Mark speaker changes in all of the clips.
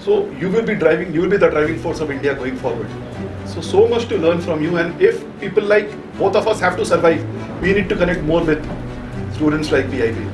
Speaker 1: So you will be the driving force of India going forward. So much to learn from you, and if people like both of us have to survive, we need to connect more with students like PIBM.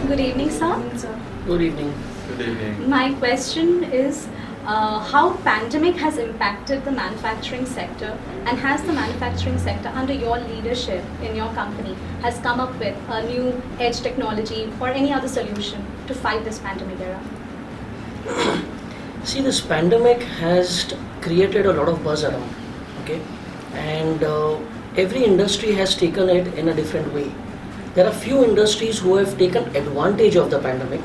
Speaker 2: Good evening, sir.
Speaker 3: Good evening.
Speaker 1: Good evening.
Speaker 2: My question is how pandemic has impacted the manufacturing sector, and has the manufacturing sector under your leadership in your company has come up with a new edge technology or any other solution to fight this pandemic era?
Speaker 3: See, this pandemic has created a lot of buzz around, okay? And every industry has taken it in a different way. There are few industries who have taken advantage of the pandemic,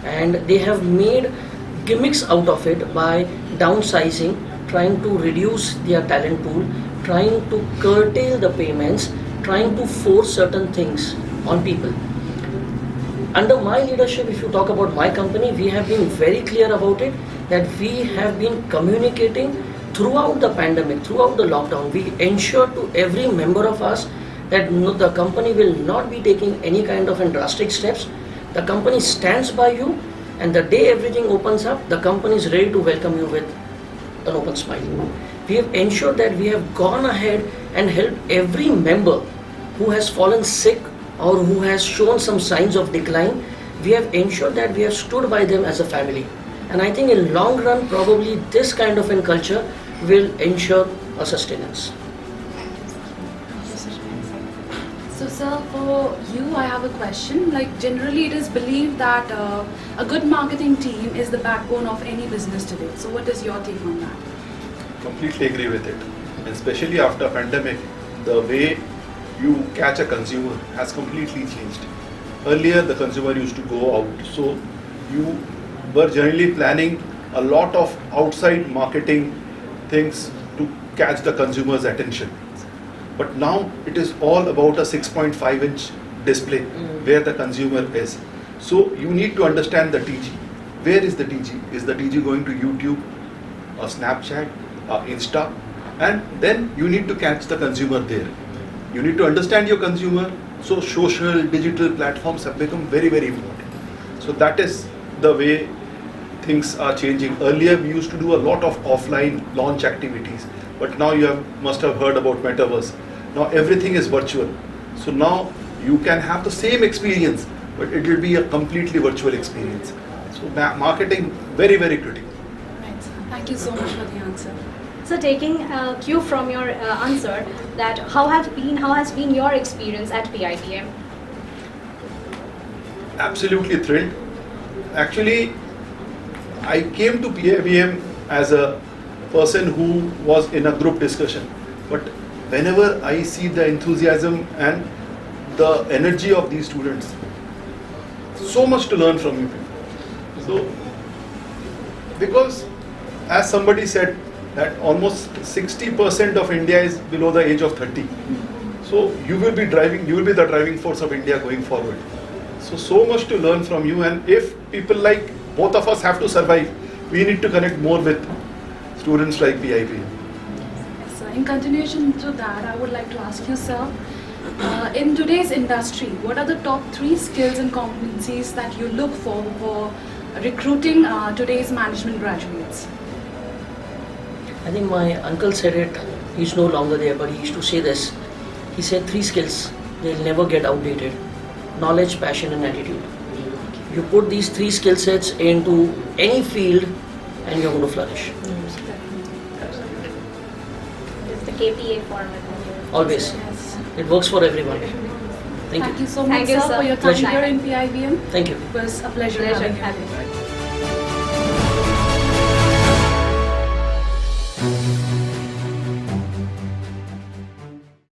Speaker 3: and they have made gimmicks out of it by downsizing, trying to reduce their talent pool, trying to curtail the payments, trying to force certain things on people. Under my leadership, if you talk about my company, we have been very clear about it, that we have been communicating throughout the pandemic, throughout the lockdown. We ensure to every member of us that the company will not be taking any kind of drastic steps. The company stands by you, and the day everything opens up, the company is ready to welcome you with an open smile. We have ensured that we have gone ahead and helped every member who has fallen sick or who has shown some signs of decline. We have ensured that we have stood by them as a family. And I think in long run, probably this kind of a culture will ensure a sustenance.
Speaker 4: So sir, for you I have a question. Like generally it is believed that a good marketing team is the backbone of any business today. So what is your take on that?
Speaker 1: Completely agree with it. And especially after pandemic, the way you catch a consumer has completely changed. Earlier the consumer used to go out, so you were generally planning a lot of outside marketing things to catch the consumer's attention. But now it is all about a 6.5-inch display where the consumer is. So you need to understand the TG. Where is the TG? Is the TG going to YouTube, or Snapchat, or Insta? And then you need to catch the consumer there. You need to understand your consumer. So social, digital platforms have become very, very important. So that is the way things are changing. Earlier we used to do a lot of offline launch activities, but now must have heard about metaverse. Now everything is virtual. So now you can have the same experience, but it will be a completely virtual experience. So marketing, very, very critical.
Speaker 4: Right. Thank you so much for the answer.
Speaker 2: So taking a cue from your answer, that how has been your experience at PIBM?
Speaker 1: Absolutely thrilled. Actually, I came to PIBM as a person who was in a group discussion, but whenever I see the enthusiasm and the energy of these students, so much to learn from you people. So, because as somebody said that almost 60% of India is below the age of 30. So you will be the driving force of India going forward. So much to learn from you, and if people like both of us have to survive, we need to connect more with students like PIBM.
Speaker 4: So in continuation to that, I would like to ask you, sir, in today's industry, what are the top 3 skills and competencies that you look for recruiting today's management graduates?
Speaker 3: I think my uncle said it, he's no longer there, but he used to say this. He said 3 skills, they'll never get outdated: knowledge, passion and attitude. You put these 3 skill sets into any field and you're going to flourish.
Speaker 2: It's the KPA format.
Speaker 3: Always.
Speaker 4: Yes.
Speaker 3: It works for everyone. Thank you.
Speaker 4: Thank you so much,
Speaker 2: Thank you,
Speaker 4: sir,
Speaker 2: sir.
Speaker 4: for your time
Speaker 3: Pleasure.
Speaker 4: here in PIBM.
Speaker 3: Thank you.
Speaker 4: It was a pleasure having you.